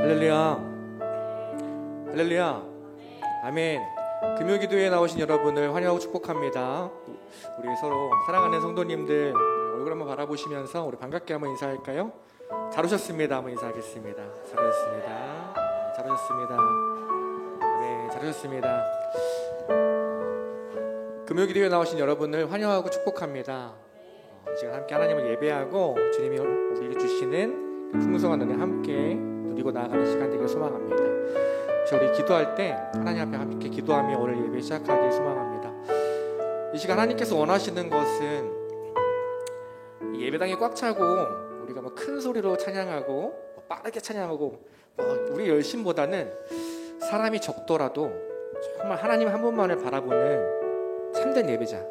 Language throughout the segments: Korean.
할렐루야, 할렐루야, 아멘. 금요기도에 나오신 여러분을 환영하고 축복합니다. 우리 서로 사랑하는 성도님들 얼굴 한번 바라보시면서 우리 반갑게 한번 인사할까요? 잘 오셨습니다. 한번 인사하겠습니다. 잘 오셨습니다. 잘 오셨습니다. 네, 잘 오셨습니다. 금요기도에 나오신 여러분을 환영하고 축복합니다. 지금 함께 하나님을 예배하고 주님이 우리에게 주시는 풍성한 은혜 함께 누리고 나아가는 시간 되길 소망합니다. 우리 기도할 때 하나님 앞에 함께 기도하며 오늘 예배 시작하길 소망합니다. 이 시간 하나님께서 원하시는 것은 예배당이 꽉 차고 우리가 큰 소리로 찬양하고 빠르게 찬양하고 우리 열심보다는 사람이 적더라도 정말 하나님 한 분만을 바라보는 참된 예배자,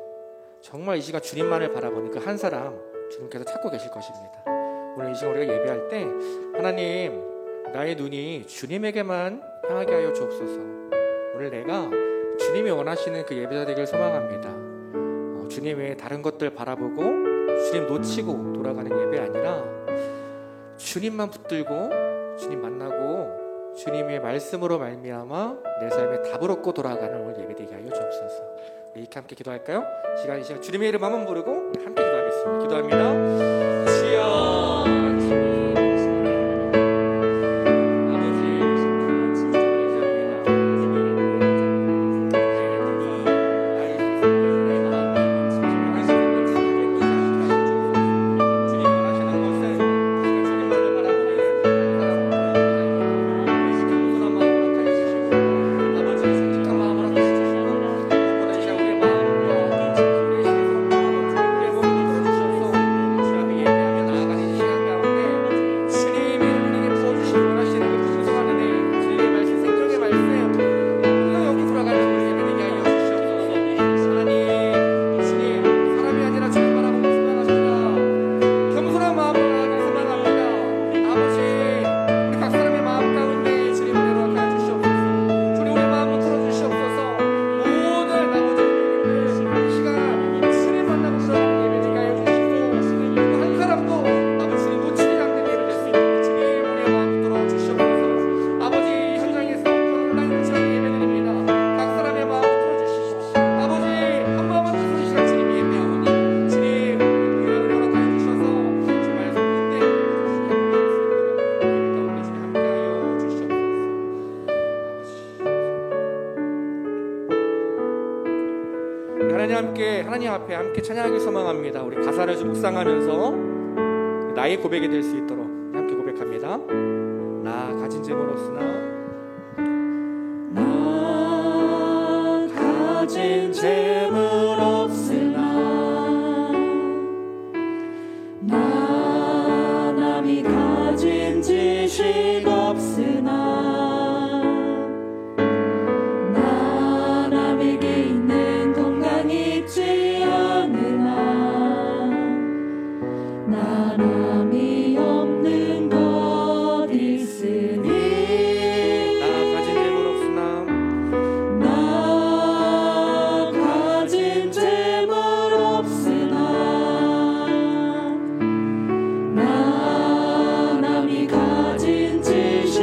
정말 이 시간 주님만을 바라보는 그 한 사람 주님께서 찾고 계실 것입니다. 오늘 이 시간 우리가 예배할 때 하나님, 나의 눈이 주님에게만 향하게 하여 주옵소서. 오늘 내가 주님이 원하시는 그 예배자 되길 소망합니다. 주님 외에 다른 것들 바라보고 주님 놓치고 돌아가는 예배 아니라 주님만 붙들고 주님 만나고 주님의 말씀으로 말미암아 내 삶에 답을 얻고 돌아가는 오늘 예배 되게 하여 주옵소서. 이렇게 함께 기도할까요? 이 시간 주님의 이름 한번 부르고 함께 기도하겠습니다. 기도합니다. 주여, 하나님 앞에 함께 찬양하길 소망합니다. 우리 가사를 좀 묵상하면서 나의 고백이 될 수 있도록 함께 고백합니다. 나 가진 재물 없으나, 나 가진 재물 없으나, 나 남이 가진 지식 없으나, 지식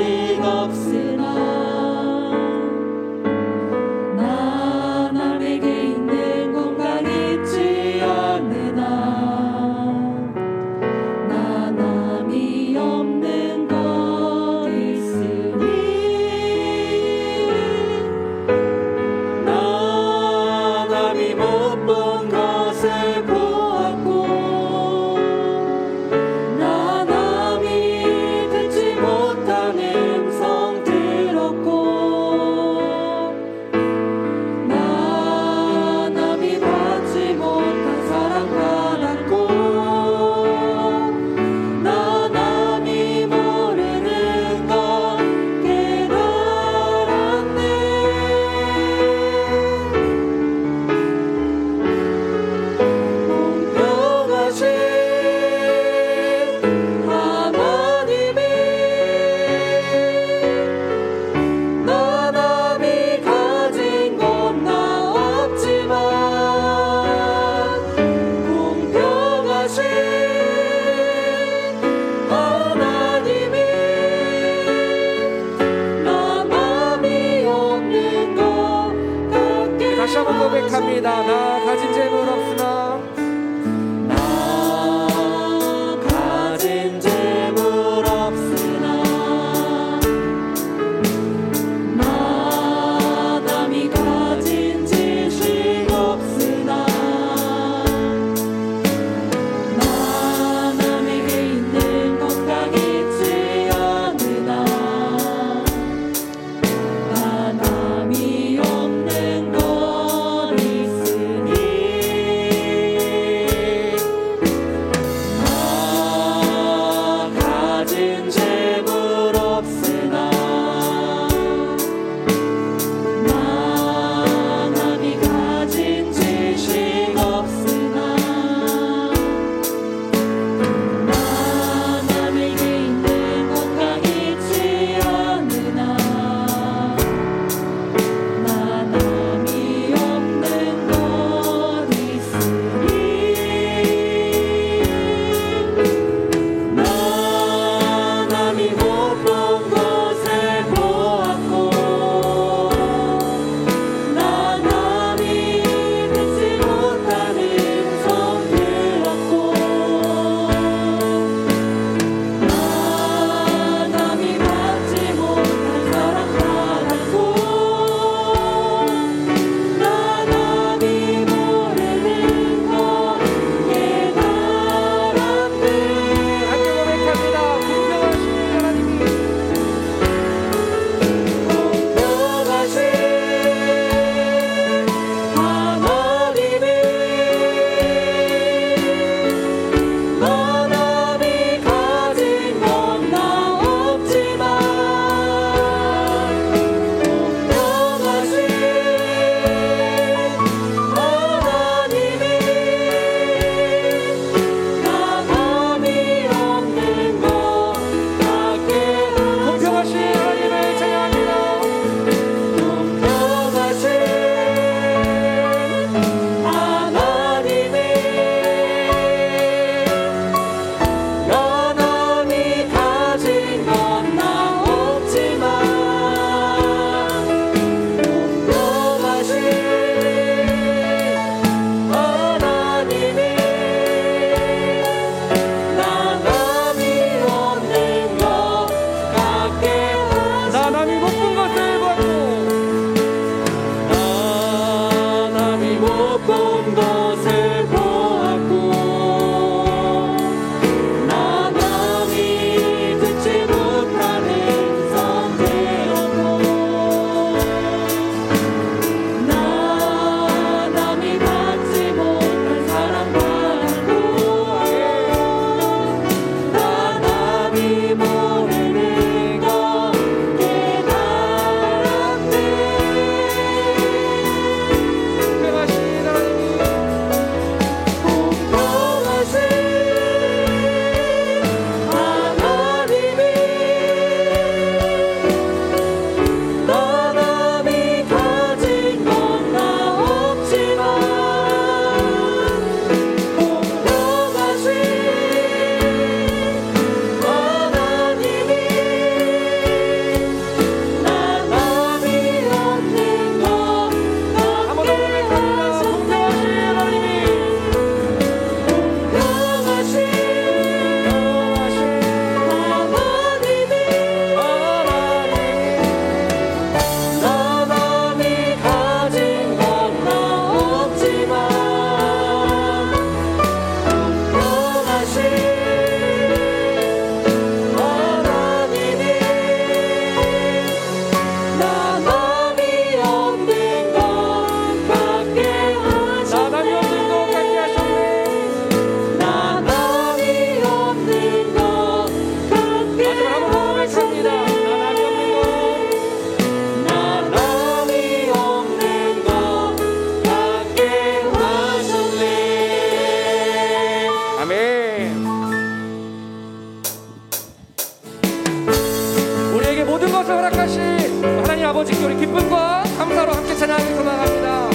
것을 허락하신 하나님 아버지께 우리 기쁨과 감사로 함께 찬양하며 소망합니다.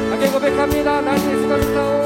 함께 고백합니다. 난 예수가 좋다오.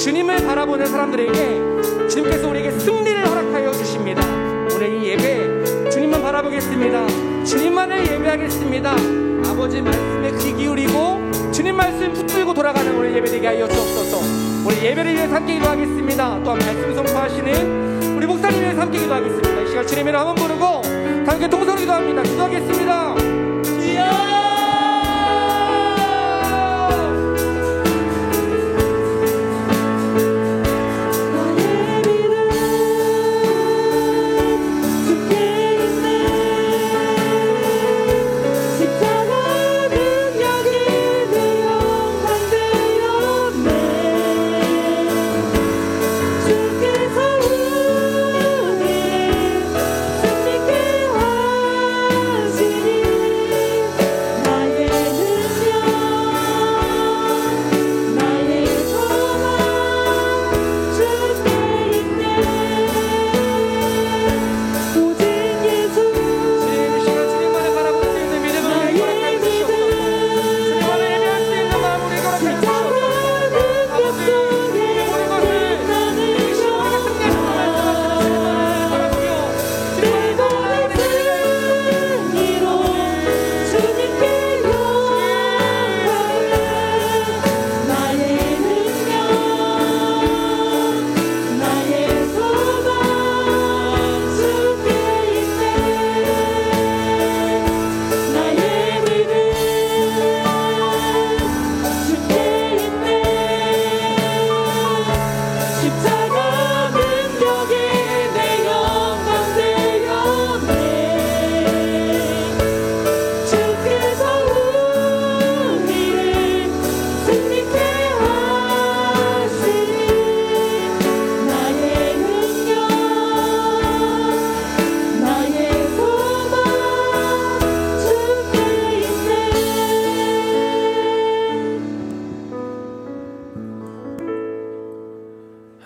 주님을 바라보는 사람들에게 주님께서 우리에게 승리를 허락하여 주십니다. 오늘 이 예배 주님만 바라보겠습니다. 주님만을 예배하겠습니다. 아버지 말씀에 귀 기울이고 주님 말씀 붙들고 돌아가는 오늘 예배 되게 하여 주옵소서. 오늘 예배를 위해서 함께 기도하겠습니다. 또한 말씀 선포하시는 우리 목사님 위해서 함께 기도하겠습니다. 이 시간 주님의 이름 한번 부르고 함께 동서로 기도합니다. 기도하겠습니다. 주여!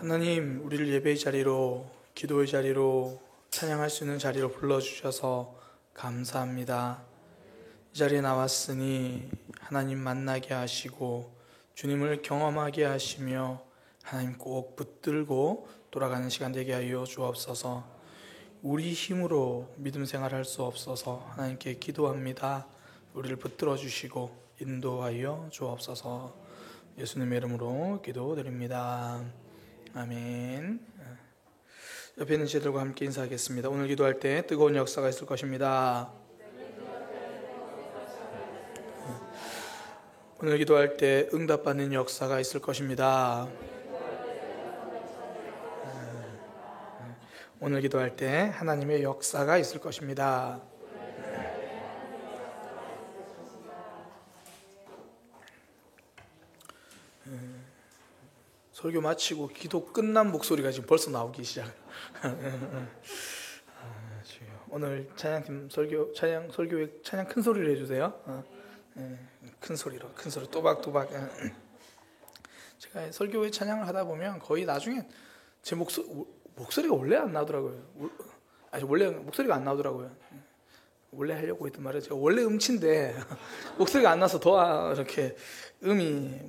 하나님, 우리를 예배의 자리로, 기도의 자리로, 찬양할 수 있는 자리로 불러주셔서 감사합니다. 이 자리에 나왔으니 하나님 만나게 하시고 주님을 경험하게 하시며 하나님 꼭 붙들고 돌아가는 시간 되게 하여 주옵소서. 우리 힘으로 믿음 생활할 수 없어서 하나님께 기도합니다. 우리를 붙들어 주시고 인도하여 주옵소서. 예수님의 이름으로 기도드립니다. 아멘. 옆에 있는 제들과 함께 인사하겠습니다. 오늘 기도할 때 뜨거운 역사가 있을 것입니다. 오늘 기도할 때 응답받는 역사가 있을 것입니다. 오늘 기도할 때 하나님의 역사가 있을 것입니다. 설교 마치고 기도 끝난 목소리가 지금 벌써 나오기 시작. 오늘 찬양팀 설교에 찬양 큰 소리를 해주세요. 큰 소리로 또박또박. 제가 설교회 찬양을 하다 보면 거의 나중엔 제 목소리가 원래 안 나오더라고요. 원래 목소리가 안 나오더라고요. 원래 하려고 했던 말은 제가 원래 음치인데 목소리가 안 나서 더 이렇게 음이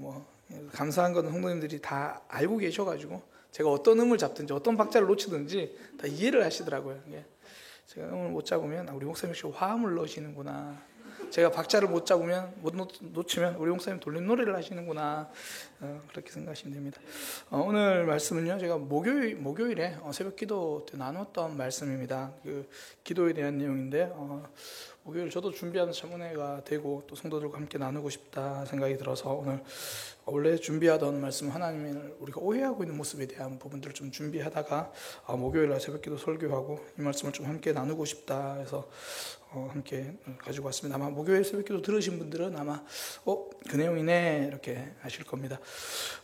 감사한 건 성도님들이 다 알고 계셔가지고 제가 어떤 음을 잡든지 어떤 박자를 놓치든지 다 이해를 하시더라고요. 제가 음을 못 잡으면 우리 목사님 혹시 화음을 넣으시는구나. 제가 박자를 못 잡으면 못 놓치면 우리 목사님 돌림 노래를 하시는구나. 그렇게 생각하시면 됩니다. 오늘 말씀은요, 제가 목요일에 새벽 기도 때 나눴던 말씀입니다. 그 기도에 대한 내용인데 목요일 저도 준비하는 청문회가 되고 또 성도들과 함께 나누고 싶다 생각이 들어서 오늘 원래 준비하던 말씀 하나님을 우리가 오해하고 있는 모습에 대한 부분들을 좀 준비하다가 목요일날 새벽기도 설교하고 이 말씀을 좀 함께 나누고 싶다 해서 함께 가지고 왔습니다. 아마 목요일 새벽기도 들으신 분들은 아마 그 내용이네 이렇게 하실 겁니다.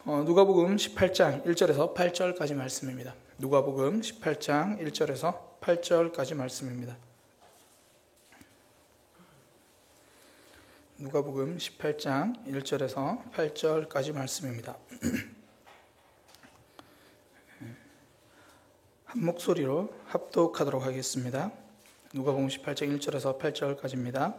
누가복음 18장 1절에서 8절까지 말씀입니다. 누가복음 18장 1절에서 8절까지 말씀입니다. 누가복음 18장 1절에서 8절까지 말씀입니다. 한 목소리로 합독하도록 하겠습니다. 누가복음 18장 1절에서 8절까지입니다.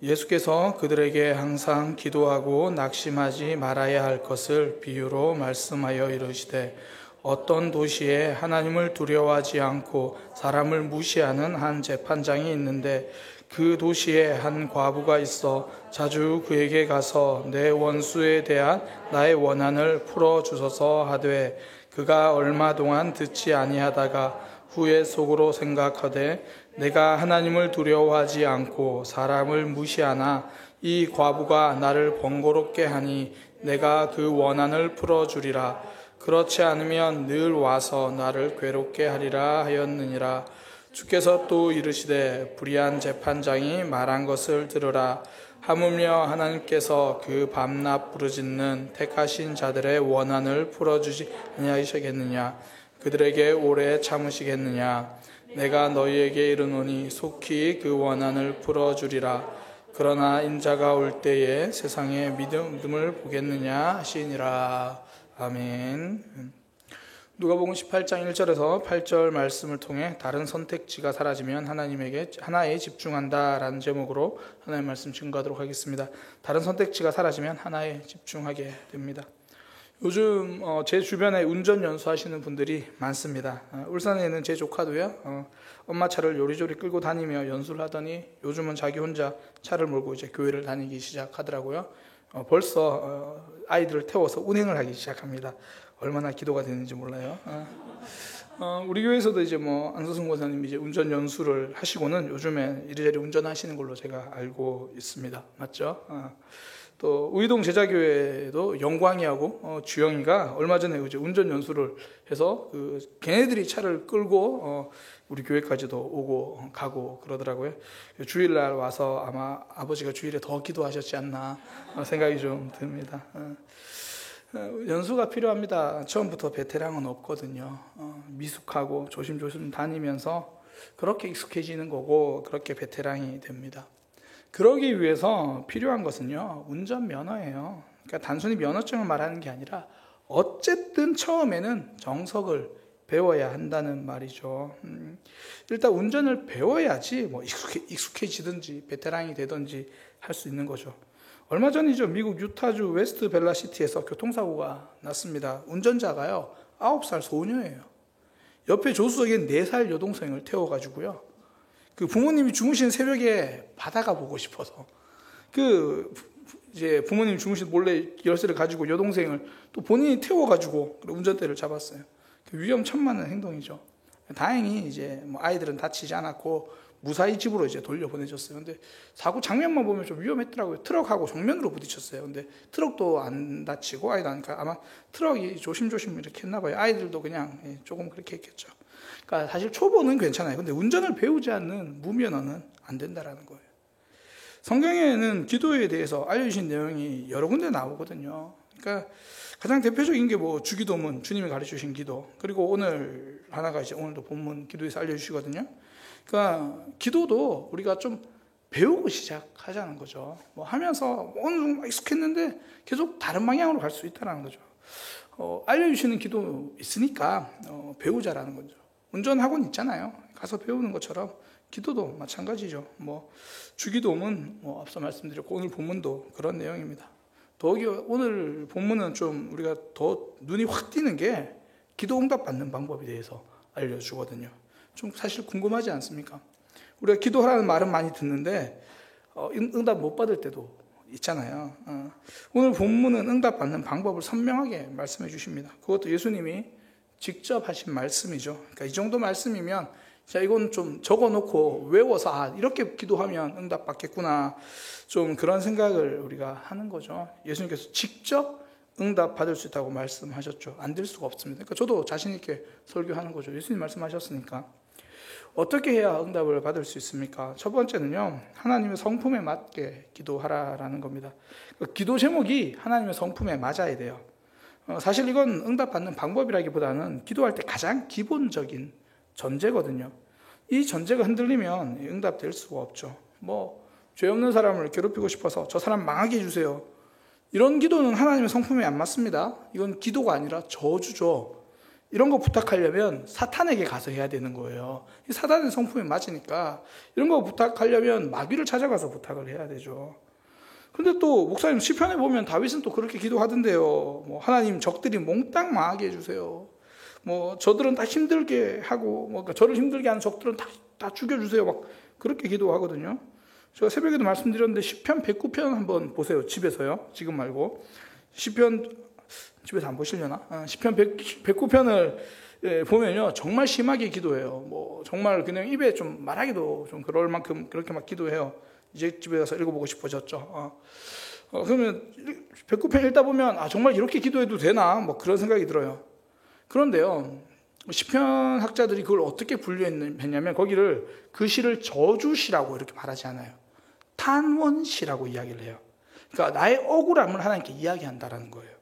예수께서 그들에게 항상 기도하고 낙심하지 말아야 할 것을 비유로 말씀하여 이르시되 어떤 도시에 하나님을 두려워하지 않고 사람을 무시하는 한 재판장이 있는데 그 도시에 한 과부가 있어 자주 그에게 가서 내 원수에 대한 나의 원한을 풀어주소서 하되 그가 얼마 동안 듣지 아니하다가 후에 속으로 생각하되 내가 하나님을 두려워하지 않고 사람을 무시하나 이 과부가 나를 번거롭게 하니 내가 그 원한을 풀어주리라. 그렇지 않으면 늘 와서 나를 괴롭게 하리라 하였느니라. 주께서 또 이르시되 불의한 재판장이 말한 것을 들으라. 하물며 하나님께서 그 밤낮 부르짖는 택하신 자들의 원한을 풀어주지 아니하시겠느냐. 그들에게 오래 참으시겠느냐. 내가 너희에게 이르노니 속히 그 원한을 풀어주리라. 그러나 인자가 올 때에 세상에 믿음을 보겠느냐 하시니라. 아멘. 누가복음 18장 1절에서 8절 말씀을 통해 다른 선택지가 사라지면 하나님에게 하나에 집중한다라는 제목으로 하나님의 말씀 증거하도록 하겠습니다. 다른 선택지가 사라지면 하나에 집중하게 됩니다. 요즘 제 주변에 운전 연수하시는 분들이 많습니다. 울산에 있는 제 조카도요, 엄마 차를 요리조리 끌고 다니며 연수를 하더니 요즘은 자기 혼자 차를 몰고 이제 교회를 다니기 시작하더라고요. 벌써 아이들을 태워서 운행을 하기 시작합니다. 얼마나 기도가 되는지 몰라요. 우리 교회에서도 이제 안소승 권사님이 이제 운전 연수를 하시고는 요즘에 이리저리 운전하시는 걸로 제가 알고 있습니다. 맞죠? 또 의동 제자교회도 영광이하고 주영이가 얼마 전에 이제 운전 연수를 해서 걔네들이 차를 끌고 우리 교회까지도 오고 가고 그러더라고요. 주일날 와서 아마 아버지가 주일에 더 기도하셨지 않나 생각이 좀 듭니다. 연수가 필요합니다. 처음부터 베테랑은 없거든요. 미숙하고 조심조심 다니면서 그렇게 익숙해지는 거고 그렇게 베테랑이 됩니다. 그러기 위해서 필요한 것은요, 운전면허예요. 그러니까 단순히 면허증을 말하는 게 아니라 어쨌든 처음에는 정석을 배워야 한다는 말이죠. 일단 운전을 배워야지 익숙해지든지 베테랑이 되든지 할 수 있는 거죠. 얼마 전이죠. 미국 유타주 웨스트 벨라시티에서 교통사고가 났습니다. 운전자가요 9살 소녀예요. 옆에 조수석에 4살 여동생을 태워가지고요, 그 부모님이 주무시는 새벽에 바다가 보고 싶어서 이제 부모님 주무신 몰래 열쇠를 가지고 여동생을 또 본인이 태워가지고 운전대를 잡았어요. 위험천만한 행동이죠. 다행히 이제 아이들은 다치지 않았고 무사히 집으로 이제 돌려보내줬어요. 근데 사고 장면만 보면 좀 위험했더라고요. 트럭하고 정면으로 부딪혔어요. 근데 트럭도 안 다치고 아이도 안, 아마 트럭이 조심조심 이렇게 했나 봐요. 아이들도 그냥 조금 그렇게 했겠죠. 그러니까 사실 초보는 괜찮아요. 근데 운전을 배우지 않는 무면허는 안 된다라는 거예요. 성경에는 기도에 대해서 알려주신 내용이 여러 군데 나오거든요. 그러니까 가장 대표적인 게 주기도문, 주님이 가르쳐주신 기도, 그리고 오늘 하나가 이제 오늘도 본문 기도에서 알려주시거든요. 그러니까 기도도 우리가 좀 배우고 시작하자는 거죠. 뭐 하면서 어느 정도 익숙했는데 계속 다른 방향으로 갈 수 있다는 거죠. 알려주시는 기도 있으니까 배우자라는 거죠. 운전학원 있잖아요. 가서 배우는 것처럼 기도도 마찬가지죠. 뭐 주기도문 앞서 말씀드렸고 오늘 본문도 그런 내용입니다. 더욱이 오늘 본문은 좀 우리가 더 눈이 확 띄는 게 기도 응답 받는 방법에 대해서 알려주거든요. 좀 사실 궁금하지 않습니까? 우리가 기도하라는 말은 많이 듣는데 응답 못 받을 때도 있잖아요. 오늘 본문은 응답 받는 방법을 선명하게 말씀해 주십니다. 그것도 예수님이 직접 하신 말씀이죠. 그러니까 이 정도 말씀이면 자, 이건 좀 적어놓고 외워서 이렇게 기도하면 응답 받겠구나, 좀 그런 생각을 우리가 하는 거죠. 예수님께서 직접 응답 받을 수 있다고 말씀하셨죠. 안 될 수가 없습니다. 그러니까 저도 자신 있게 설교하는 거죠. 예수님 말씀하셨으니까. 어떻게 해야 응답을 받을 수 있습니까? 첫 번째는요, 하나님의 성품에 맞게 기도하라라는 겁니다. 기도 제목이 하나님의 성품에 맞아야 돼요. 사실 이건 응답 받는 방법이라기보다는 기도할 때 가장 기본적인 전제거든요. 이 전제가 흔들리면 응답될 수가 없죠. 죄 없는 사람을 괴롭히고 싶어서 저 사람 망하게 해주세요, 이런 기도는 하나님의 성품에 안 맞습니다. 이건 기도가 아니라 저주죠. 이런 거 부탁하려면 사탄에게 가서 해야 되는 거예요. 사탄의 성품에 맞으니까 이런 거 부탁하려면 마귀를 찾아가서 부탁을 해야 되죠. 근데 또 목사님 시편에 보면 다윗은 또 그렇게 기도하던데요. 하나님 적들이 몽땅 망하게 해주세요. 저들은 다 힘들게 하고, 그러니까 저를 힘들게 하는 적들은 다 죽여주세요. 막 그렇게 기도하거든요. 제가 새벽에도 말씀드렸는데 시편 109편 한번 보세요. 집에서요. 지금 말고. 시편 집에서 안 보시려나? 시편 109편을 보면요, 정말 심하게 기도해요. 정말 그냥 입에 좀 말하기도 좀 그럴 만큼 그렇게 막 기도해요. 이제 집에 가서 읽어보고 싶어졌죠. 그러면 109편 읽다 보면 정말 이렇게 기도해도 되나? 그런 생각이 들어요. 그런데요, 시편 학자들이 그걸 어떻게 분류했냐면 거기를 그 시를 저주시라고 이렇게 말하지 않아요. 탄원시라고 이야기를 해요. 그러니까 나의 억울함을 하나님께 이야기한다라는 거예요.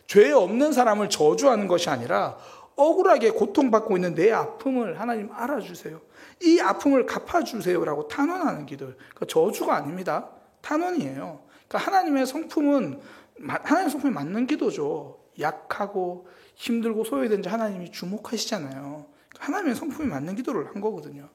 죄 없는 사람을 저주하는 것이 아니라 억울하게 고통받고 있는 내 아픔을 하나님 알아주세요, 이 아픔을 갚아주세요라고 탄원하는 기도. 그러니까 저주가 아닙니다. 탄원이에요. 그러니까 하나님의 성품에 맞는 기도죠. 약하고 힘들고 소외된 자 하나님이 주목하시잖아요. 그러니까 하나님의 성품에 맞는 기도를 한 거거든요.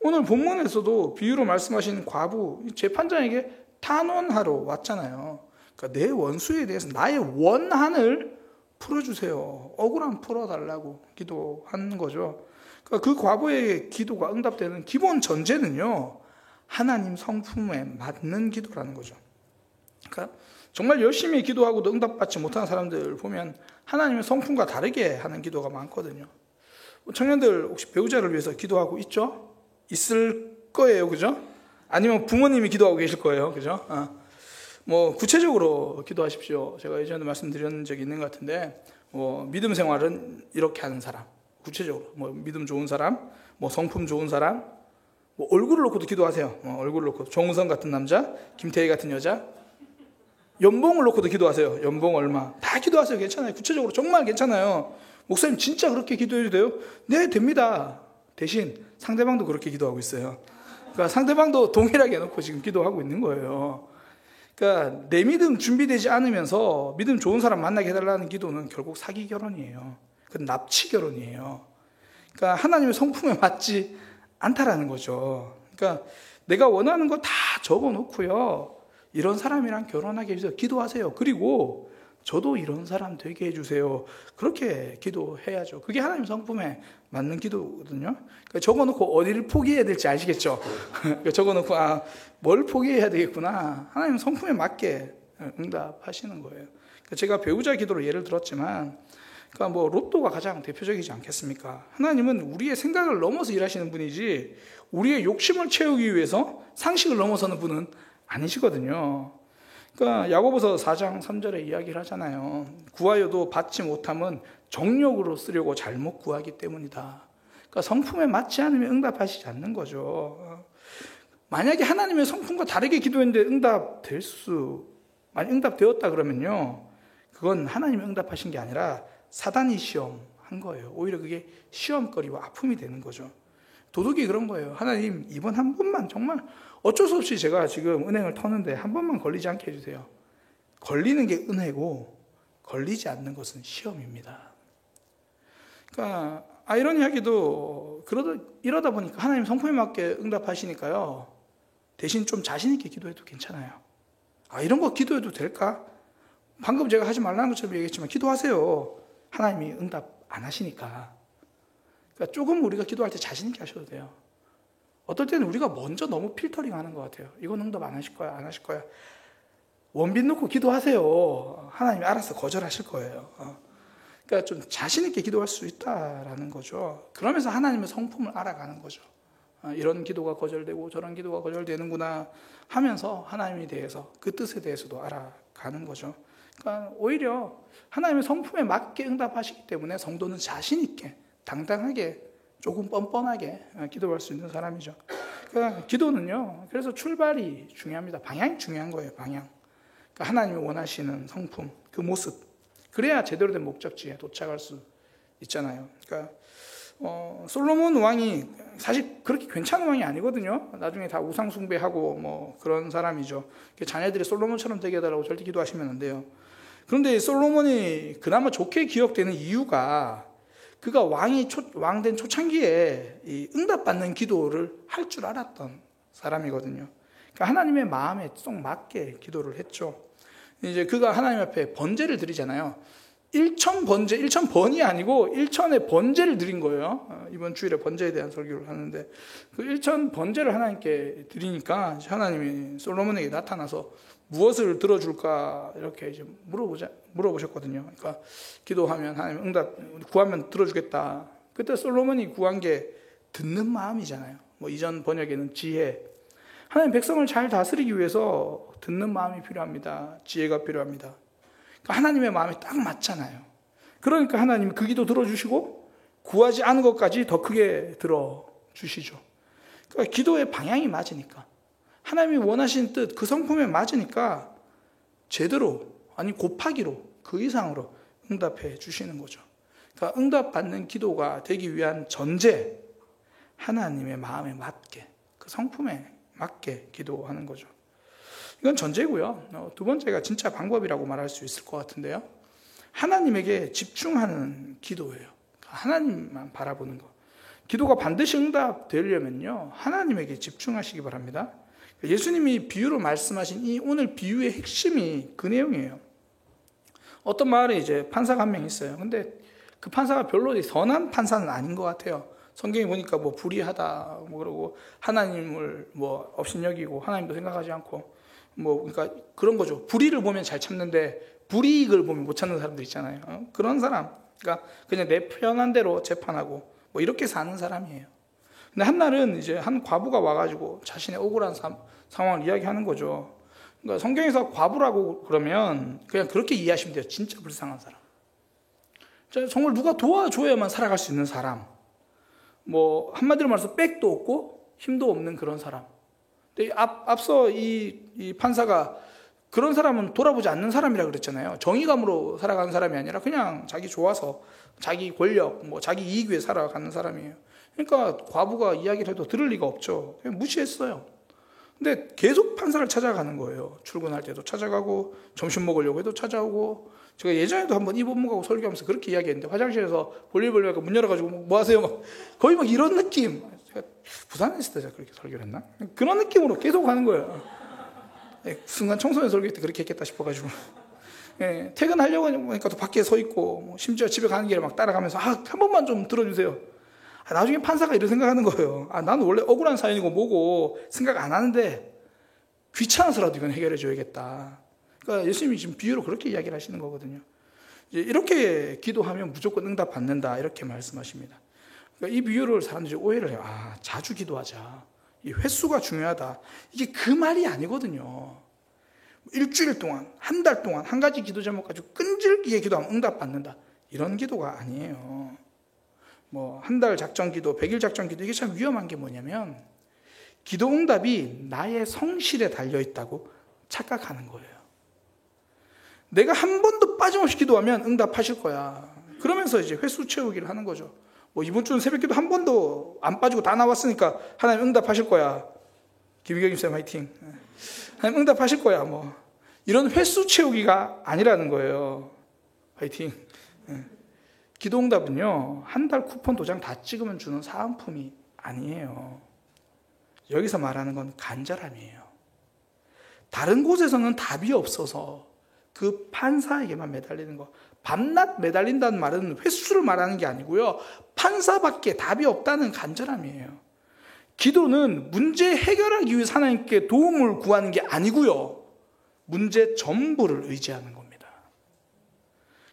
오늘 본문에서도 비유로 말씀하신 과부, 재판장에게 탄원하러 왔잖아요. 그러니까 내 원수에 대해서 나의 원한을 풀어주세요, 억울함 풀어달라고 기도하는 거죠. 그러니까 그 과부의 기도가 응답되는 기본 전제는요, 하나님 성품에 맞는 기도라는 거죠. 그러니까 정말 열심히 기도하고도 응답받지 못하는 사람들 보면 하나님의 성품과 다르게 하는 기도가 많거든요. 청년들 혹시 배우자를 위해서 기도하고 있죠? 있을 거예요, 그죠? 아니면 부모님이 기도하고 계실 거예요, 그죠? 구체적으로 기도하십시오. 제가 예전에 말씀드린 적이 있는 것 같은데, 믿음 생활은 이렇게 하는 사람, 구체적으로, 믿음 좋은 사람, 성품 좋은 사람, 얼굴을 놓고도 기도하세요. 얼굴을 놓고, 정우성 같은 남자, 김태희 같은 여자, 연봉을 놓고도 기도하세요. 연봉 얼마. 다 기도하세요. 괜찮아요. 구체적으로 정말 괜찮아요. 목사님 진짜 그렇게 기도해도 돼요? 네, 됩니다. 대신 상대방도 그렇게 기도하고 있어요. 그러니까 상대방도 동일하게 해놓고 지금 기도하고 있는 거예요. 그러니까 내 믿음 준비되지 않으면서 믿음 좋은 사람 만나게 해달라는 기도는 결국 사기 결혼이에요. 그건 납치 결혼이에요. 그러니까 하나님의 성품에 맞지 않다라는 거죠. 그러니까 내가 원하는 거 다 적어놓고요, 이런 사람이랑 결혼하게 해주세요, 기도하세요. 그리고 저도 이런 사람 되게 해주세요, 그렇게 기도해야죠. 그게 하나님 성품에 맞는 기도거든요. 그러니까 적어놓고 어디를 포기해야 될지 아시겠죠? 그러니까 적어놓고 뭘 포기해야 되겠구나. 하나님 성품에 맞게 응답하시는 거예요. 그러니까 제가 배우자 기도로 예를 들었지만, 그러니까 로또가 가장 대표적이지 않겠습니까? 하나님은 우리의 생각을 넘어서 일하시는 분이지 우리의 욕심을 채우기 위해서 상식을 넘어서는 분은 아니시거든요. 그러니까 야고보서 4장 3절에 이야기를 하잖아요. 구하여도 받지 못함은 정욕으로 쓰려고 잘못 구하기 때문이다. 그러니까 성품에 맞지 않으면 응답하시지 않는 거죠. 만약에 하나님의 성품과 다르게 기도했는데 응답되었다 그러면요, 그건 하나님이 응답하신 게 아니라 사단이 시험한 거예요. 오히려 그게 시험거리와 아픔이 되는 거죠. 도둑이 그런 거예요. 하나님, 이번 한 번만 정말 어쩔 수 없이 제가 지금 은행을 터는데 한 번만 걸리지 않게 해주세요. 걸리는 게 은혜고 걸리지 않는 것은 시험입니다. 그러니까 아이러니하게도 이러다 보니까 하나님 성품에 맞게 응답하시니까요. 대신 좀 자신 있게 기도해도 괜찮아요. 이런 거 기도해도 될까? 방금 제가 하지 말라는 것처럼 얘기했지만 기도하세요. 하나님이 응답 안 하시니까. 그러니까 조금 우리가 기도할 때 자신 있게 하셔도 돼요. 어떨 때는 우리가 먼저 너무 필터링 하는 것 같아요. 이건 응답 안 하실 거야, 안 하실 거야. 원빈 놓고 기도하세요. 하나님이 알아서 거절하실 거예요. 그러니까 좀 자신 있게 기도할 수 있다라는 거죠. 그러면서 하나님의 성품을 알아가는 거죠. 이런 기도가 거절되고 저런 기도가 거절되는구나 하면서 하나님에 대해서 그 뜻에 대해서도 알아가는 거죠. 그러니까 오히려 하나님의 성품에 맞게 응답하시기 때문에 성도는 자신 있게 당당하게 조금 뻔뻔하게 기도할 수 있는 사람이죠. 그러니까 기도는요. 그래서 출발이 중요합니다. 방향이 중요한 거예요. 방향. 그러니까 하나님이 원하시는 성품, 그 모습. 그래야 제대로 된 목적지에 도착할 수 있잖아요. 그러니까 솔로몬 왕이 사실 그렇게 괜찮은 왕이 아니거든요. 나중에 다 우상 숭배하고 뭐 그런 사람이죠. 자녀들이 솔로몬처럼 되게 해달라고 절대 기도하시면 안 돼요. 그런데 솔로몬이 그나마 좋게 기억되는 이유가 그가 왕된 초창기에 이 응답받는 기도를 할 줄 알았던 사람이거든요. 그러니까 하나님의 마음에 쏙 맞게 기도를 했죠. 이제 그가 하나님 앞에 번제를 드리잖아요. 1천 번이 아니고 1천의 번제를 드린 거예요. 이번 주일에 번제에 대한 설교를 하는데 그 1천 번제를 하나님께 드리니까 하나님이 솔로몬에게 나타나서 무엇을 들어줄까 이렇게 이제 물어보셨거든요. 그러니까 기도하면 하나님 응답 구하면 들어주겠다. 그때 솔로몬이 구한 게 듣는 마음이잖아요. 뭐 이전 번역에는 지혜. 하나님 백성을 잘 다스리기 위해서 듣는 마음이 필요합니다. 지혜가 필요합니다. 그러니까 하나님의 마음에 딱 맞잖아요. 그러니까 하나님이 그 기도 들어주시고 구하지 않은 것까지 더 크게 들어주시죠. 그러니까 기도의 방향이 맞으니까 하나님이 원하신 뜻, 그 성품에 맞으니까 제대로 아니 곱하기로 그 이상으로 응답해 주시는 거죠. 그러니까 응답받는 기도가 되기 위한 전제, 하나님의 마음에 맞게 그 성품에 맞게 기도하는 거죠. 이건 전제고요. 두 번째가 진짜 방법이라고 말할 수 있을 것 같은데요. 하나님에게 집중하는 기도예요. 하나님만 바라보는 거. 기도가 반드시 응답되려면요. 하나님에게 집중하시기 바랍니다. 예수님이 비유로 말씀하신 이 오늘 비유의 핵심이 그 내용이에요. 어떤 마을에 이제 판사가 한 명 있어요. 근데 그 판사가 별로 선한 판사는 아닌 것 같아요. 성경에 보니까 뭐 불의하다, 뭐 그러고 하나님을 뭐 업신여기고 하나님도 생각하지 않고 뭐 그러니까 그런 거죠. 불의를 보면 잘 참는데 불이익을 보면 못 참는 사람들 있잖아요. 그런 사람, 그러니까 그냥 내 편한 대로 재판하고 뭐 이렇게 사는 사람이에요. 근데 한 날은 이제 한 과부가 와가지고 자신의 억울한 상황을 이야기하는 거죠. 그러니까 성경에서 과부라고 그러면 그냥 그렇게 이해하시면 돼요. 진짜 불쌍한 사람. 정말 누가 도와줘야만 살아갈 수 있는 사람. 뭐 한마디로 말해서 백도 없고 힘도 없는 그런 사람. 근데 앞서 이 판사가 그런 사람은 돌아보지 않는 사람이라 그랬잖아요. 정의감으로 살아가는 사람이 아니라 그냥 자기 좋아서 자기 권력, 뭐 자기 이익 위해 살아가는 사람이에요. 그러니까 과부가 이야기를 해도 들을 리가 없죠. 그냥 무시했어요. 근데 계속 판사를 찾아가는 거예요. 출근할 때도 찾아가고 점심 먹으려고 해도 찾아오고. 제가 예전에도 한번 이 본문하고 설교하면서 그렇게 이야기했는데 화장실에서 볼일 문 열어가지고 뭐 하세요? 막 거의 막 이런 느낌. 제가 부산에 있을 때 제가 그렇게 설교를 했나? 그런 느낌으로 계속 하는 거예요. 순간 청소년 설교 때 그렇게 했겠다 싶어가지고. 퇴근하려고 하니까 또 밖에 서 있고 뭐 심지어 집에 가는 길에 막 따라가면서 한 번만 좀 들어주세요. 나중에 판사가 이런 생각하는 거예요. 나는 원래 억울한 사연이고 뭐고 생각 안 하는데 귀찮아서라도 이건 해결해 줘야겠다. 그러니까 예수님이 지금 비유로 그렇게 이야기를 하시는 거거든요. 이렇게 기도하면 무조건 응답 받는다 이렇게 말씀하십니다. 그러니까 이 비유를 사람들이 오해를 해요. 자주 기도하자. 이 횟수가 중요하다. 이게 그 말이 아니거든요. 일주일 동안, 한 달 동안 한 가지 기도 제목 가지고 끈질기게 기도하면 응답 받는다. 이런 기도가 아니에요. 뭐 한 달 작전 기도, 100일 작전 기도, 이게 참 위험한 게 뭐냐면 기도 응답이 나의 성실에 달려 있다고 착각하는 거예요. 내가 한 번도 빠짐없이 기도하면 응답하실 거야. 그러면서 이제 횟수 채우기를 하는 거죠. 뭐 이번 주는 새벽기도 한 번도 안 빠지고 다 나왔으니까 하나님 응답하실 거야. 김희경님 쌤 화이팅. 하나님 응답하실 거야. 뭐 이런 횟수 채우기가 아니라는 거예요. 화이팅. 기도 응답은요, 한 달 쿠폰 도장 다 찍으면 주는 사은품이 아니에요. 여기서 말하는 건 간절함이에요. 다른 곳에서는 답이 없어서 그 판사에게만 매달리는 거. 밤낮 매달린다는 말은 횟수를 말하는 게 아니고요, 판사밖에 답이 없다는 간절함이에요. 기도는 문제 해결하기 위해서 하나님께 도움을 구하는 게 아니고요, 문제 전부를 의지하는 겁니다.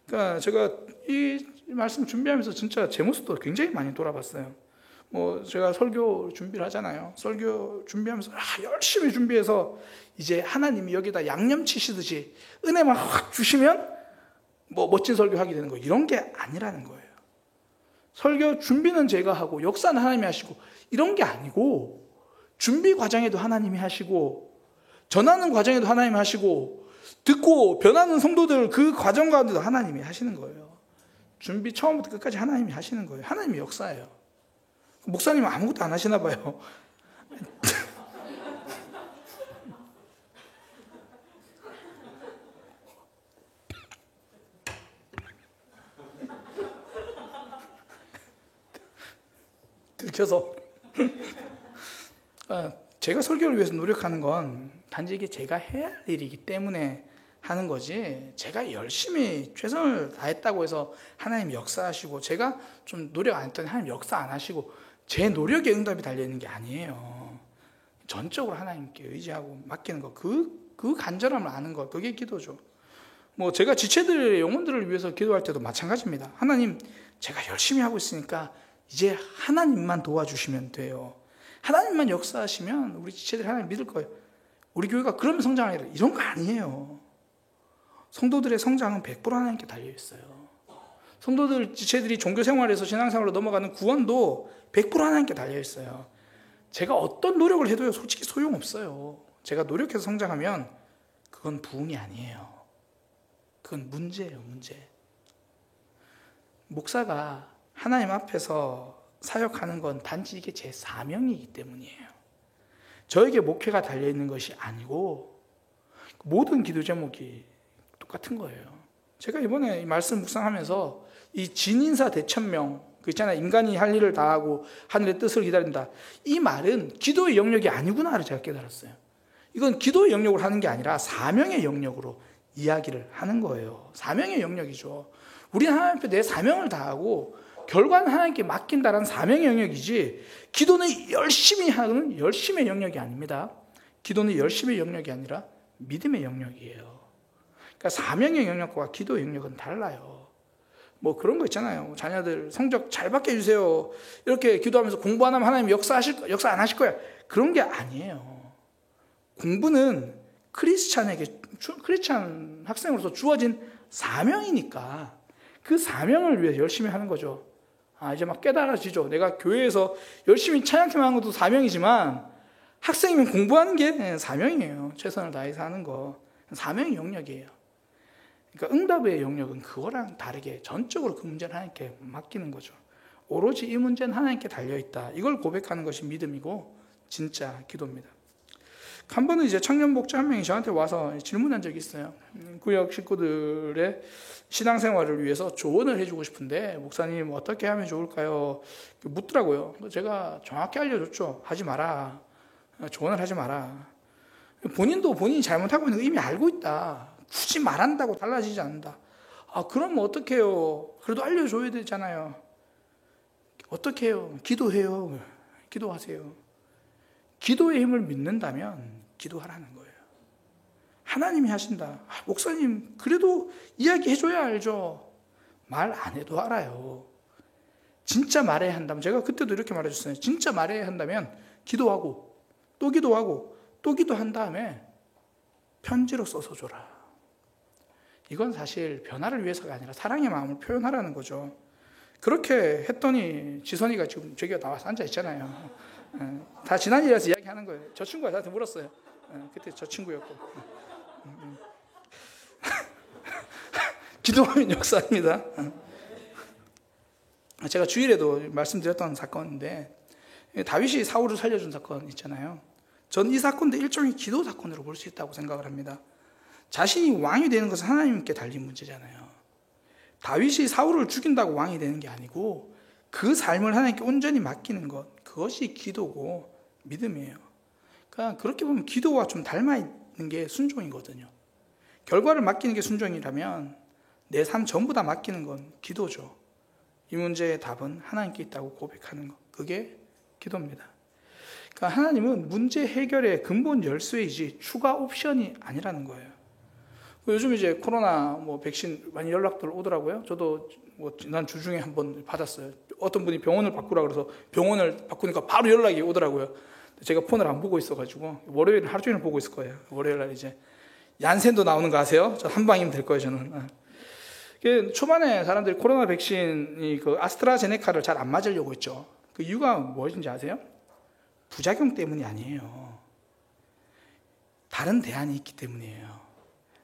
그러니까 제가 이 말씀 준비하면서 진짜 제 모습도 굉장히 많이 돌아봤어요. 뭐 제가 설교 준비를 하잖아요. 설교 준비하면서 열심히 준비해서 이제 하나님이 여기다 양념 치시듯이 은혜만 확 주시면 뭐 멋진 설교하게 되는 거, 이런 게 아니라는 거예요. 설교 준비는 제가 하고 역사는 하나님이 하시고 이런 게 아니고, 준비 과정에도 하나님이 하시고 전하는 과정에도 하나님이 하시고 듣고 변하는 성도들 그 과정 가운데도 하나님이 하시는 거예요. 준비 처음부터 끝까지 하나님이 하시는 거예요. 하나님이 역사예요. 목사님은 아무것도 안 하시나 봐요. 들켜서 제가 설교를 위해서 노력하는 건 단지 이게 제가 해야 할 일이기 때문에 하는 거지, 제가 열심히 최선을 다했다고 해서 하나님 역사하시고 제가 좀 노력 안 했더니 하나님 역사 안 하시고 제 노력에 응답이 달려있는 게 아니에요. 전적으로 하나님께 의지하고 맡기는 거, 그 간절함을 아는 거, 그게 기도죠. 뭐 제가 지체들의 영혼들을 위해서 기도할 때도 마찬가지입니다. 하나님, 제가 열심히 하고 있으니까 이제 하나님만 도와주시면 돼요. 하나님만 역사하시면 우리 지체들이 하나님 믿을 거예요. 우리 교회가 그러면 성장하리라, 이런 거 아니에요. 성도들의 성장은 100% 하나님께 달려있어요. 성도들, 지체들이 종교생활에서 신앙생활로 넘어가는 구원도 100% 하나님께 달려있어요. 제가 어떤 노력을 해도요, 솔직히 소용없어요. 제가 노력해서 성장하면 그건 부흥이 아니에요. 그건 문제예요, 문제. 목사가 하나님 앞에서 사역하는 건 단지 이게 제 사명이기 때문이에요. 저에게 목회가 달려있는 것이 아니고 모든 기도 제목이 똑같은 거예요. 제가 이번에 이 말씀 묵상하면서 이 진인사 대천명, 그 있잖아요. 인간이 할 일을 다 하고 하늘의 뜻을 기다린다. 이 말은 기도의 영역이 아니구나를 제가 깨달았어요. 이건 기도의 영역으로 하는 게 아니라 사명의 영역으로 이야기를 하는 거예요. 사명의 영역이죠. 우리는 하나님 앞에 내 사명을 다하고 결과는 하나님께 맡긴다라는 사명의 영역이지, 기도는 열심히 하는 열심의 영역이 아닙니다. 기도는 열심의 영역이 아니라 믿음의 영역이에요. 그러니까 사명의 영역과 기도의 영역은 달라요. 뭐 그런 거 있잖아요. 자녀들 성적 잘 받게 해주세요. 이렇게 기도하면서 공부 안 하면 하나님 역사 안 하실 거야. 그런 게 아니에요. 공부는 크리스찬 학생으로서 주어진 사명이니까 그 사명을 위해 열심히 하는 거죠. 이제 막 깨달아지죠. 내가 교회에서 열심히 찬양팀 하는 것도 사명이지만 학생이면 공부하는 게 사명이에요. 최선을 다해서 하는 거. 사명의 영역이에요. 그러니까 응답의 영역은 그거랑 다르게 전적으로 그 문제는 하나님께 맡기는 거죠. 오로지 이 문제는 하나님께 달려있다. 이걸 고백하는 것이 믿음이고 진짜 기도입니다. 한 번은 이제 청년 목자 한 명이 저한테 와서 질문한 적이 있어요. 구역 식구들의 신앙생활을 위해서 조언을 해주고 싶은데 목사님 어떻게 하면 좋을까요? 묻더라고요. 제가 정확히 알려줬죠. 하지 마라. 조언을 하지 마라. 본인도 본인이 잘못하고 있는 거 이미 알고 있다. 굳이 말한다고 달라지지 않는다. 그럼 어떻게 해요? 그래도 알려줘야 되잖아요. 어떻게 해요? 기도해요. 기도하세요. 기도의 힘을 믿는다면 기도하라는 거예요. 하나님이 하신다. 목사님 그래도 이야기해줘야 알죠. 말 안 해도 알아요. 진짜 말해야 한다면, 제가 그때도 이렇게 말해줬어요. 진짜 말해야 한다면 기도하고 또 기도하고 또 기도한 다음에 편지로 써서 줘라. 이건 사실 변화를 위해서가 아니라 사랑의 마음을 표현하라는 거죠. 그렇게 했더니 지선이가 지금 저기가 나와서 앉아 있잖아요. 다 지난 일이라서 이야기하는 거예요. 저 친구가 저한테 물었어요. 그때 저 친구였고. 기도하면 역사입니다. 제가 주일에도 말씀드렸던 사건인데 다윗이 사울을 살려준 사건 있잖아요. 전 이 사건도 일종의 기도 사건으로 볼 수 있다고 생각을 합니다. 자신이 왕이 되는 것은 하나님께 달린 문제잖아요. 다윗이 사울을 죽인다고 왕이 되는 게 아니고 그 삶을 하나님께 온전히 맡기는 것, 그것이 기도고 믿음이에요. 그러니까 그렇게 보면 기도와 좀 닮아 있는 게 순종이거든요. 결과를 맡기는 게 순종이라면 내 삶 전부 다 맡기는 건 기도죠. 이 문제의 답은 하나님께 있다고 고백하는 것, 그게 기도입니다. 그러니까 하나님은 문제 해결의 근본 열쇠이지 추가 옵션이 아니라는 거예요. 요즘 이제 코로나 백신 많이 연락들 오더라고요. 저도 지난 주 중에 한번 받았어요. 어떤 분이 병원을 바꾸라 그래서 병원을 바꾸니까 바로 연락이 오더라고요. 제가 폰을 안 보고 있어가지고 월요일 하루 종일 보고 있을 거예요. 월요일 날 이제 얀센도 나오는 거 아세요? 저 한 방이면 될 거예요, 저는. 초반에 사람들이 코로나 백신이 그 아스트라제네카를 잘 안 맞으려고 했죠. 그 이유가 무엇인지 아세요? 부작용 때문이 아니에요. 다른 대안이 있기 때문이에요.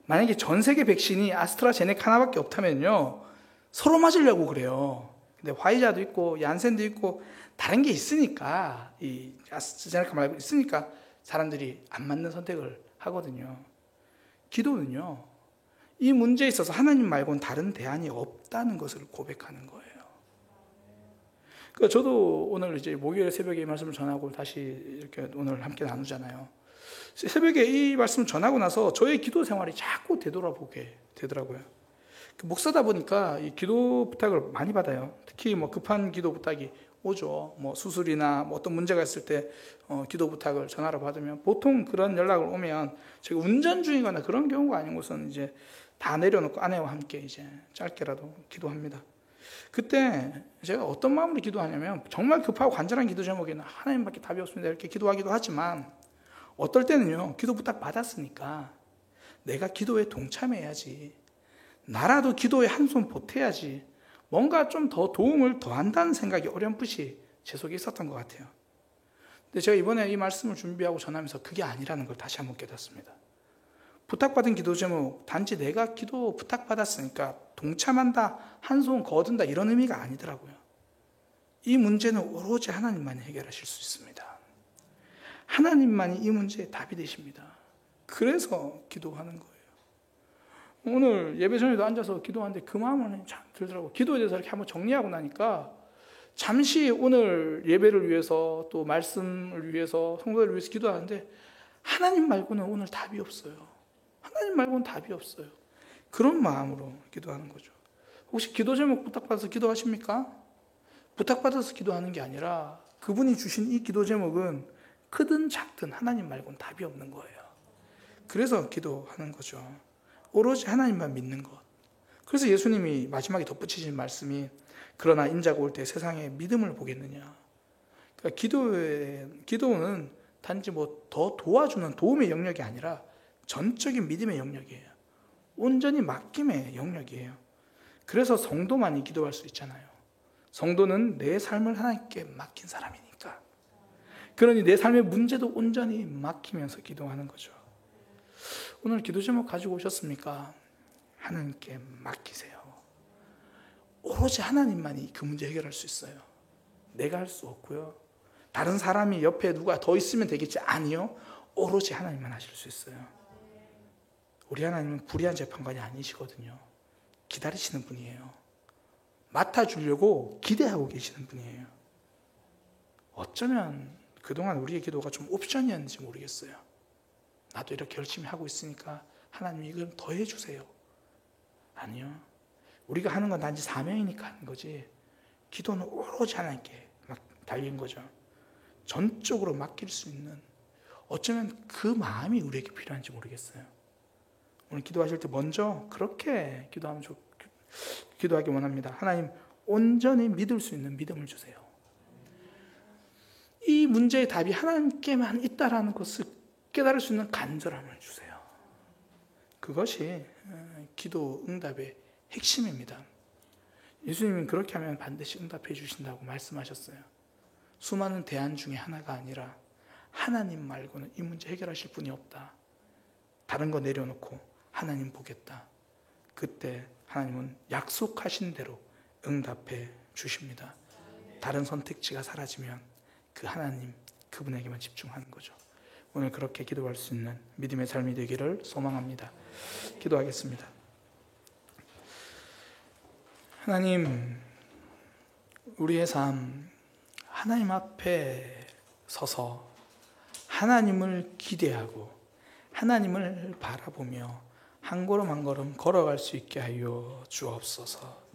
만약에 전 세계 백신이 아스트라제네카 하나밖에 없다면요, 서로 맞으려고 그래요. 근데 화이자도 있고 얀센도 있고 다른 게 있으니까, 이 아스트라제네카 말고 있으니까 사람들이 안 맞는 선택을 하거든요. 기도는요, 이 문제에 있어서 하나님 말고는 다른 대안이 없다는 것을 고백하는 거예요. 그러니까 저도 오늘 이제 목요일 새벽에 이 말씀을 전하고 다시 이렇게 오늘 함께 나누잖아요. 새벽에 이 말씀을 전하고 나서 저의 기도 생활이 자꾸 되돌아보게 되더라고요. 목사다 보니까 이 기도 부탁을 많이 받아요. 특히 급한 기도 부탁이 오죠. 수술이나 어떤 문제가 있을 때 기도 부탁을 전화로 받으면, 보통 그런 연락을 오면 제가 운전 중이거나 그런 경우가 아닌 것은 이제 다 내려놓고 아내와 함께 이제 짧게라도 기도합니다. 그때 제가 어떤 마음으로 기도하냐면, 정말 급하고 간절한 기도 제목에는 하나님밖에 답이 없습니다 이렇게 기도하기도 하지만, 어떨 때는요, 기도 부탁 받았으니까 내가 기도에 동참해야지, 나라도 기도에 한 손 보태야지, 뭔가 좀 더 도움을 더한다는 생각이 어렴풋이 제 속에 있었던 것 같아요. 근데 제가 이번에 이 말씀을 준비하고 전하면서 그게 아니라는 걸 다시 한번 깨닫습니다. 부탁받은 기도 제목, 단지 내가 기도 부탁받았으니까 동참한다, 한 손 거둔다, 이런 의미가 아니더라고요. 이 문제는 오로지 하나님만이 해결하실 수 있습니다. 하나님만이 이 문제의 답이 되십니다. 그래서 기도하는 거예요. 오늘 예배 전에도 앉아서 기도하는데 그 마음은 참 들더라고요. 기도에 대해서 이렇게 한번 정리하고 나니까 잠시 오늘 예배를 위해서, 또 말씀을 위해서, 성도들을 위해서 기도하는데 하나님 말고는 오늘 답이 없어요. 하나님 말고는 답이 없어요. 그런 마음으로 기도하는 거죠. 혹시 기도 제목 부탁받아서 기도하십니까? 부탁받아서 기도하는 게 아니라 그분이 주신 이 기도 제목은 크든 작든 하나님 말고는 답이 없는 거예요. 그래서 기도하는 거죠. 오로지 하나님만 믿는 것. 그래서 예수님이 마지막에 덧붙이신 말씀이, 그러나 인자가 올 때 세상에 믿음을 보겠느냐. 그러니까 기도는 단지 더 도와주는 도움의 영역이 아니라 전적인 믿음의 영역이에요. 온전히 맡김의 영역이에요. 그래서 성도만이 기도할 수 있잖아요. 성도는 내 삶을 하나님께 맡긴 사람이니까. 그러니 내 삶의 문제도 온전히 맡기면서 기도하는 거죠. 오늘 기도 제목 가지고 오셨습니까? 하나님께 맡기세요. 오로지 하나님만이 그 문제 해결할 수 있어요. 내가 할 수 없고요. 다른 사람이 옆에 누가 더 있으면 되겠지? 아니요. 오로지 하나님만 하실 수 있어요. 우리 하나님은 불의한 재판관이 아니시거든요. 기다리시는 분이에요. 맡아주려고 기대하고 계시는 분이에요. 어쩌면 그동안 우리의 기도가 좀 옵션이었는지 모르겠어요. 나도 이렇게 열심히 하고 있으니까 하나님 이걸 더 해주세요. 아니요. 우리가 하는 건 단지 사명이니까 하는 거지, 기도는 오로지 하나님께 달린 거죠. 전적으로 맡길 수 있는, 어쩌면 그 마음이 우리에게 필요한지 모르겠어요. 오늘 기도하실 때 먼저 그렇게 기도하기 원합니다. 하나님, 온전히 믿을 수 있는 믿음을 주세요. 이 문제의 답이 하나님께만 있다라는 것을 깨달을 수 있는 간절함을 주세요. 그것이 기도 응답의 핵심입니다. 예수님은 그렇게 하면 반드시 응답해 주신다고 말씀하셨어요. 수많은 대안 중에 하나가 아니라 하나님 말고는 이 문제 해결하실 분이 없다. 다른 거 내려놓고 하나님 보겠다. 그때 하나님은 약속하신 대로 응답해 주십니다. 다른 선택지가 사라지면 그 하나님, 그분에게만 집중하는 거죠. 오늘 그렇게 기도할 수 있는 믿음의 삶이 되기를 소망합니다. 기도하겠습니다. 하나님, 우리의 삶 하나님 앞에 서서 하나님을 기대하고 하나님을 바라보며 한 걸음 한 걸음 걸어갈 수 있게 하여 주옵소서.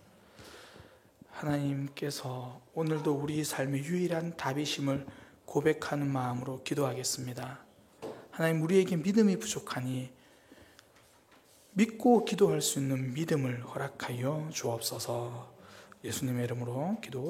하나님께서 오늘도 우리 삶의 유일한 답이심을 고백하는 마음으로 기도하겠습니다. 하나님, 우리에게 믿음이 부족하니 믿고 기도할 수 있는 믿음을 허락하여 주옵소서. 예수님의 이름으로 기도